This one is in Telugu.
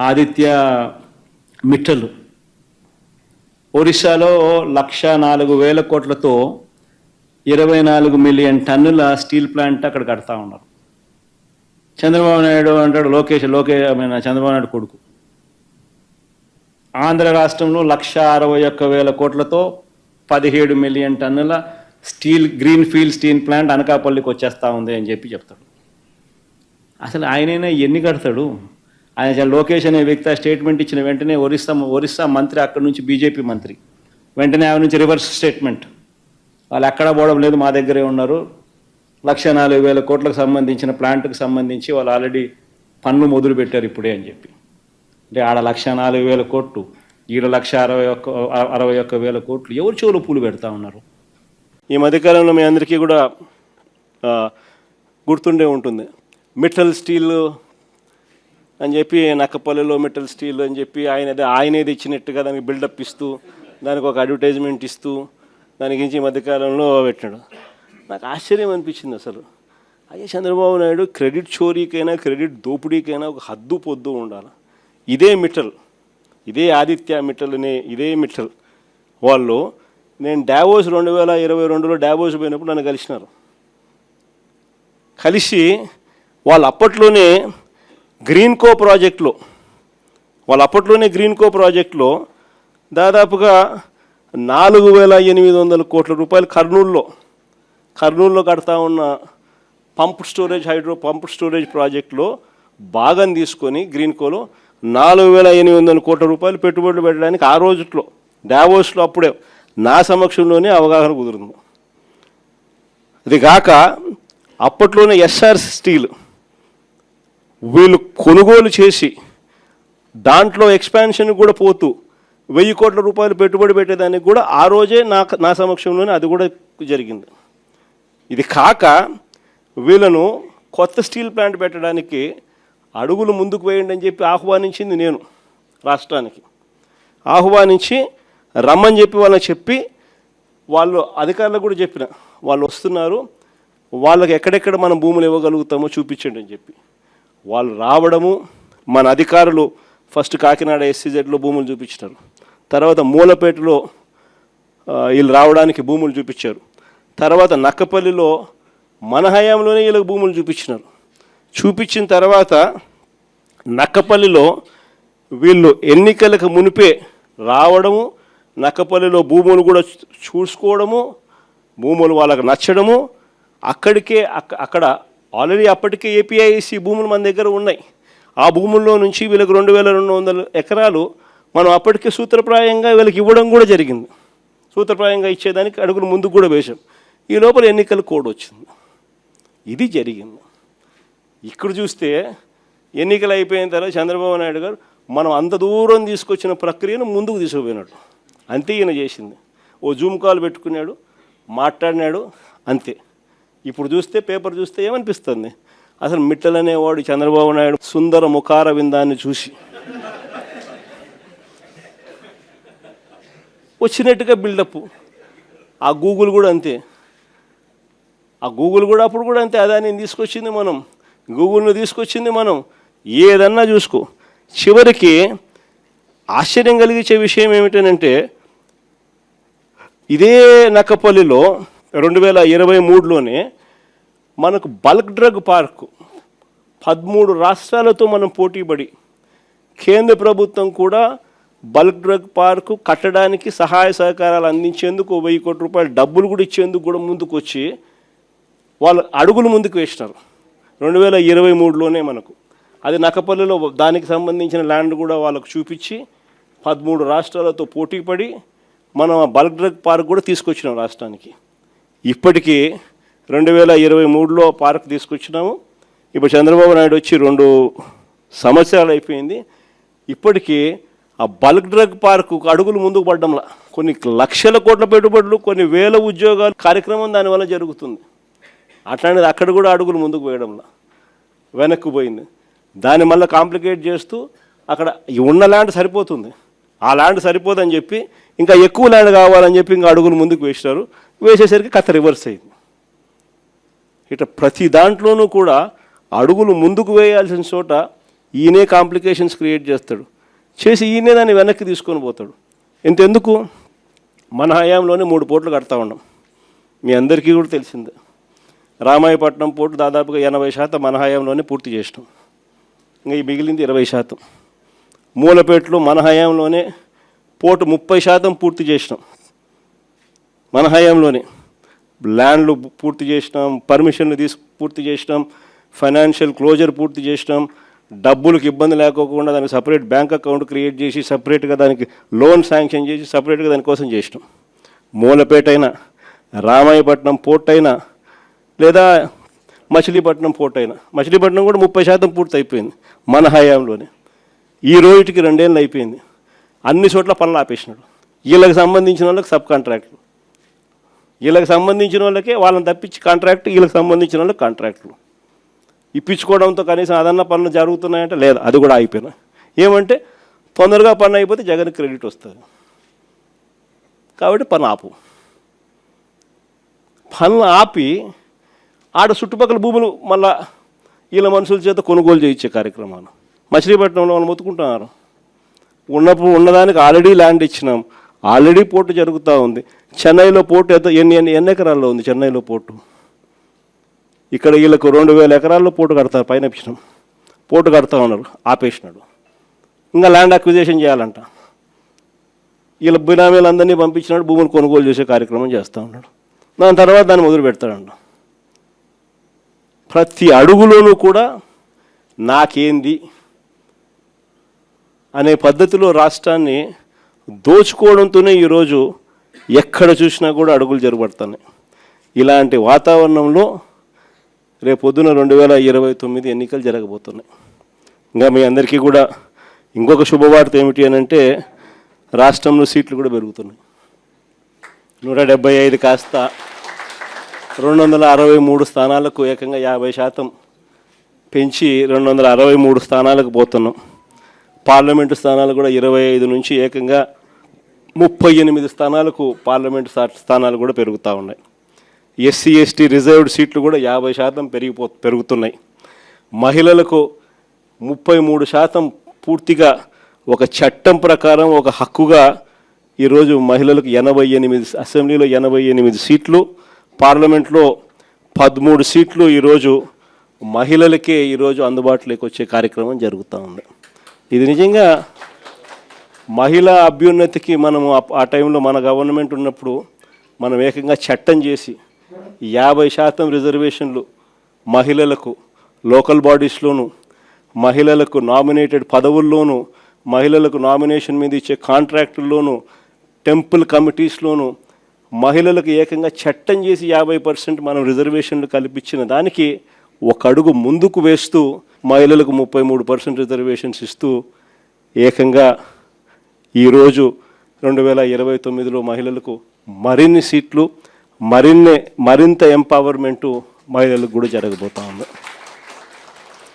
ఆదిత్య మిట్టల్ ఒరిస్సాలో 1,04,000 కోట్లతో 24 మిలియన్ టన్నుల స్టీల్ ప్లాంట్ అక్కడ కడతా ఉన్నారు. చంద్రబాబు నాయుడు అంటాడు చంద్రబాబు నాయుడు కొడుకు. ఆంధ్ర రాష్ట్రంలో 1,61,000 కోట్లతో 17 మిలియన్ టన్నుల గ్రీన్ ఫీల్డ్ స్టీల్ ప్లాంట్ అనకాపల్లికి వచ్చేస్తూ ఉంది అని చెప్తాడు. అసలు ఆయనైనా ఎన్ని కడతాడు? ఆయన లోకేష్ అనే వ్యక్తి స్టేట్మెంట్ ఇచ్చిన వెంటనే ఒరిస్సా మంత్రి అక్కడి నుంచి బీజేపీ మంత్రి వెంటనే ఆయన నుంచి రివర్స్ స్టేట్మెంట్, వాళ్ళు ఎక్కడా పోవడం లేదు, మా దగ్గరే ఉన్నారు, 1,04,000 కోట్లకు సంబంధించిన ప్లాంట్కి సంబంధించి వాళ్ళు ఆల్రెడీ పన్ను మొదలు పెట్టారు ఇప్పుడే అని చెప్పి. అంటే ఆడ 1,04,000 కోట్లు, ఈడ 1,61,000 కోట్లు. ఎవరు చెవులు పూలు పెడతా ఉన్నారు? ఈ మధ్యకాలంలో మీ అందరికీ కూడా గుర్తుండే ఉంటుంది, మిట్టల్ స్టీల్ అని చెప్పి, నక్కపల్లిలో మిట్టల్ స్టీల్ అని చెప్పి ఆయనేది ఇచ్చినట్టుగా దానికి బిల్డప్ ఇస్తూ, దానికి ఒక అడ్వర్టైజ్మెంట్ ఇస్తూ దాని గురించి ఈ మధ్యకాలంలో పెట్టాడు. నాకు ఆశ్చర్యం అనిపించింది. అసలు అయ్యే చంద్రబాబు నాయుడు క్రెడిట్ చోరీకైనా క్రెడిట్ దోపిడీకైనా ఒక హద్దు పొద్దు ఉండాలి. ఇదే మిట్టల్, ఇదే ఆదిత్య మిట్టల్ ఇదే మిట్టల్ వాళ్ళు, నేను డావోస్ 2022లో డావోస్ పోయినప్పుడు నన్ను కలిసినారు. కలిసి వాళ్ళు అప్పట్లోనే గ్రీన్కో ప్రాజెక్టులో దాదాపుగా 4,800 కోట్ల రూపాయలు కర్నూలులో కడతా ఉన్న పంప్ స్టోరేజ్ ప్రాజెక్టులో భాగం తీసుకొని గ్రీన్కోలో 4,800 కోట్ల రూపాయలు పెట్టుబడులు పెట్టడానికి ఆ రోజుట్లో డావోస్లో అప్పుడే నా సమక్షంలోనే అవగాహన కుదురుంది. అది కాక అప్పట్లోనే ఎస్ఆర్ స్టీల్ వీళ్ళు కొనుగోలు చేసి దాంట్లో ఎక్స్పాన్షన్ కూడా పోతూ 1,000 కోట్ల రూపాయలు పెట్టుబడి పెట్టేదానికి కూడా ఆ రోజే నా సమక్షంలోనే అది కూడా జరిగింది. ఇది కాక వీళ్ళను కొత్త స్టీల్ ప్లాంట్ పెట్టడానికి అడుగులు ముందుకు వేయండి అని చెప్పి ఆహ్వానించింది నేను. రాష్ట్రానికి ఆహ్వానించి రమ్మని చెప్పి వాళ్ళని చెప్పి, వాళ్ళు అధికారులకు కూడా చెప్పిన, వాళ్ళు వస్తున్నారు, వాళ్ళకి ఎక్కడెక్కడ మనం భూములు ఇవ్వగలుగుతామో చూపించండి అని చెప్పి. వాళ్ళు రావడము, మన అధికారులు ఫస్ట్ కాకినాడ SCZలో భూములు చూపించినారు, తర్వాత మూలపేటలో వీళ్ళు రావడానికి భూములు చూపించారు, తర్వాత నక్కపల్లిలో మన హయాంలోనే వీళ్ళకి భూములు చూపించినారు. చూపించిన తర్వాత నక్కపల్లిలో వీళ్ళు ఎన్నికలకు మునిపే రావడము, నక్కపల్లిలో భూములు కూడా చూసుకోవడము, భూములు వాళ్ళకు నచ్చడము, అక్కడ ఆల్రెడీ అప్పటికే APIC భూములు మన దగ్గర ఉన్నాయి. ఆ భూముల్లో నుంచి వీళ్ళకి 2,200 ఎకరాలు మనం అప్పటికే సూత్రప్రాయంగా వీళ్ళకి ఇవ్వడం కూడా జరిగింది. సూత్రప్రాయంగా ఇచ్చేదానికి అడుగులు ముందుకు కూడా వేశాం. ఈ లోపల ఎన్నికల కోడ్ వచ్చింది. ఇది జరిగింది. ఇక్కడ చూస్తే ఎన్నికలు అయిపోయిన తర్వాత చంద్రబాబు నాయుడు గారు మనం అంత దూరం తీసుకొచ్చిన ప్రక్రియను ముందుకు తీసుకుపోయినాడు. అంతే ఈయన చేసింది. ఓ జూమ్ కాల్ పెట్టుకున్నాడు, మాట్లాడినాడు, అంతే. ఇప్పుడు చూస్తే పేపర్ చూస్తే ఏమనిపిస్తుంది, అసలు మిట్టల్ అనేవాడు చంద్రబాబు నాయుడు సుందర ముఖార విందాన్ని చూసి వచ్చినట్టుగా బిల్డప్. ఆ గూగుల్ కూడా అంతే, అప్పుడు కూడా అంతే. అదాన్ని తీసుకొచ్చింది మనం, గూగుల్ను తీసుకొచ్చింది మనం, ఏదన్నా చూసుకో. చివరికి ఆశ్చర్యం కలిగించే విషయం ఏమిటనంటే, ఇదే నక్కపల్లిలో 2023లోనే మనకు బల్క్ డ్రగ్ పార్కు 13 రాష్ట్రాలతో మనం పోటీపడి కేంద్ర ప్రభుత్వం కూడా బల్క్ డ్రగ్ పార్కు కట్టడానికి సహాయ సహకారాలు అందించేందుకు 1,000 కోట్ల రూపాయలు డబ్బులు కూడా ఇచ్చేందుకు కూడా ముందుకు వచ్చి వాళ్ళు అడుగులు ముందుకు వేసినారు 2023లోనే. మనకు అది నక్కపల్లిలో దానికి సంబంధించిన ల్యాండ్ కూడా వాళ్ళకు చూపించి 13 రాష్ట్రాలతో పోటీపడి మనం బల్క్ డ్రగ్ పార్క్ కూడా తీసుకొచ్చినాం రాష్ట్రానికి. ఇప్పటికీ 2023లో పార్క్ తీసుకొచ్చినాము. ఇప్పుడు చంద్రబాబు నాయుడు వచ్చి 2 సంవత్సరాలు అయిపోయింది. ఇప్పటికీ ఆ బల్క్ డ్రగ్ పార్కు అడుగులు ముందుకు పడ్డంలా కొన్ని లక్షల కోట్ల పెట్టుబడులు, కొన్ని వేల ఉద్యోగాలు కార్యక్రమం దానివల్ల జరుగుతుంది. అట్లాంటిది అక్కడ కూడా అడుగులు ముందుకు వేయడంలా వెనక్కి పోయింది. దాన్ని మళ్ళీ కాంప్లికేట్ చేస్తూ అక్కడ ఉన్న ల్యాండ్ సరిపోతుంది, ఆ ల్యాండ్ సరిపోదని చెప్పి ఇంకా ఎక్కువ ల్యాండ్ కావాలని చెప్పి ఇంకా అడుగులు ముందుకు వేసినారు. వేసేసరికి కథ రివర్స్ అయింది. ఇట్లా ప్రతి దాంట్లోనూ కూడా అడుగులు ముందుకు వేయాల్సిన చోట ఈయనే కాంప్లికేషన్స్ క్రియేట్ చేస్తాడు, చేసి ఈయనే దాన్ని వెనక్కి తీసుకొని పోతాడు. ఇంతెందుకు, మన హయాంలోనే 3 పోర్టులు కడతా ఉన్నాం. మీ అందరికీ కూడా తెలిసిందే. రామాయపట్నం పోర్టు దాదాపుగా 80% మన హయాంలోనే పూర్తి చేసినాం. ఇంకా ఈ మిగిలింది 20%. మూలపేటలో మన హయాంలోనే పోర్టు 30% పూర్తి చేసినాం. మన హయాంలోనే ల్యాండ్లు పూర్తి చేసినాం, పర్మిషన్లు పూర్తి చేసినాం, ఫైనాన్షియల్ క్లోజర్ పూర్తి చేసినాం, డబ్బులకు ఇబ్బంది లేకోకుండా దానికి సపరేట్ బ్యాంక్ అకౌంట్ క్రియేట్ చేసి సపరేట్గా దానికి లోన్ శాంక్షన్ చేసి సపరేట్గా దానికోసం చేసినాం. మూలపేట అయినా, రామాయపట్నం పోర్ట్ అయినా, లేదా మచిలీపట్నం పోర్ట్ అయినా, మచిలీపట్నం కూడా 30% పూర్తి అయిపోయింది మన హయాంలోనే. ఈ రోజుకి 2 ఏళ్ళు అయిపోయింది. అన్ని చోట్ల పనులు ఆపేసినాడు. వీళ్ళకి సంబంధించిన వాళ్ళకి సబ్ కాంట్రాక్టులు, వీళ్ళకి సంబంధించిన వాళ్ళకే వాళ్ళని తప్పించి కాంట్రాక్ట్, వీళ్ళకి సంబంధించిన వాళ్ళకి కాంట్రాక్టులు ఇప్పించుకోవడంతో కనీసం అదన్న పనులు జరుగుతున్నాయంటే లేదు, అది కూడా అయిపోయినాయి. ఏమంటే తొందరగా పని అయిపోతే జగన్ క్రెడిట్ వస్తుంది కాబట్టి పని ఆపు. పనులు ఆపి ఆడ చుట్టుపక్కల భూములు మళ్ళా వీళ్ళ మనుషుల చేత కొనుగోలు చేయించే కార్యక్రమాలు మచిలీపట్నంలో వాళ్ళు మొత్తుకుంటున్నారు. ఉన్నదానికి ఆల్రెడీ ల్యాండ్ ఇచ్చినాం, ఆల్రెడీ పోర్టు జరుగుతూ ఉంది. చెన్నైలో పోర్టు ఎన్ని ఎకరాల్లో ఉంది చెన్నైలో పోర్టు? ఇక్కడ వీళ్ళకు 2000 ఎకరాల్లో పోర్టు కడతారు, పైన ఇచ్చినాం, పోర్టు కడతా ఉన్నారు, ఆపేసినాడు. ఇంకా ల్యాండ్ అక్విజిషన్ చేయాలంట. వీళ్ళ బినామీలందరినీ పంపించినాడు, భూములు కొనుగోలు చేసే కార్యక్రమం చేస్తూ ఉన్నాడు. దాని తర్వాత దాన్ని మొదలు పెడతాడంట. ప్రతి అడుగులోనూ కూడా నాకేంది అనే పద్ధతిలో రాష్ట్రాన్ని దోచుకోవడంతోనే ఈరోజు ఎక్కడ చూసినా కూడా అడుగులు జరగబడుతున్నాయి. ఇలాంటి వాతావరణంలో రేపొద్దున 2029 ఎన్నికలు జరగబోతున్నాయి. ఇంకా మీ అందరికీ కూడా ఇంకొక శుభవార్త ఏమిటి అని అంటే, రాష్ట్రంలో సీట్లు కూడా పెరుగుతున్నాయి. 175 కాస్త 263 స్థానాలకు ఏకంగా 50% పెంచి 263 స్థానాలకు పోతున్నాం. పార్లమెంటు స్థానాలు కూడా 25 నుంచి ఏకంగా 38 స్థానాలకు పార్లమెంటు స్థానాలు కూడా పెరుగుతూ ఉన్నాయి. ఎస్సీ ఎస్టీ రిజర్వ్డ్ సీట్లు కూడా 50% పెరుగుతున్నాయి. మహిళలకు 33% పూర్తిగా ఒక చట్టం ప్రకారం ఒక హక్కుగా ఈరోజు మహిళలకు 88 అసెంబ్లీలో 88 సీట్లు, పార్లమెంట్లో 13 సీట్లు ఈరోజు మహిళలకే ఈరోజు అందుబాటులోకి వచ్చే కార్యక్రమం జరుగుతూ ఉంది. ఇది నిజంగా మహిళా అభ్యున్నతికి మనము ఆ టైంలో మన గవర్నమెంట్ ఉన్నప్పుడు మనం ఏకంగా చట్టం చేసి 50% రిజర్వేషన్లు మహిళలకు లోకల్ బాడీస్లోను, మహిళలకు నామినేటెడ్ పదవుల్లోనూ, మహిళలకు నామినేషన్ మీద ఇచ్చే కాంట్రాక్టుల్లోనూ, టెంపుల్ కమిటీస్లోనూ మహిళలకు ఏకంగా చట్టం చేసి 50% మనం రిజర్వేషన్లు కల్పించిన దానికి ఒక అడుగు ముందుకు వేస్తూ మహిళలకు 33% రిజర్వేషన్స్ ఇస్తూ ఏకంగా ఈరోజు 2029లో మహిళలకు మరిన్ని సీట్లు, మరింత ఎంపవర్మెంటు మహిళలకు కూడా జరగబోతా ఉంది.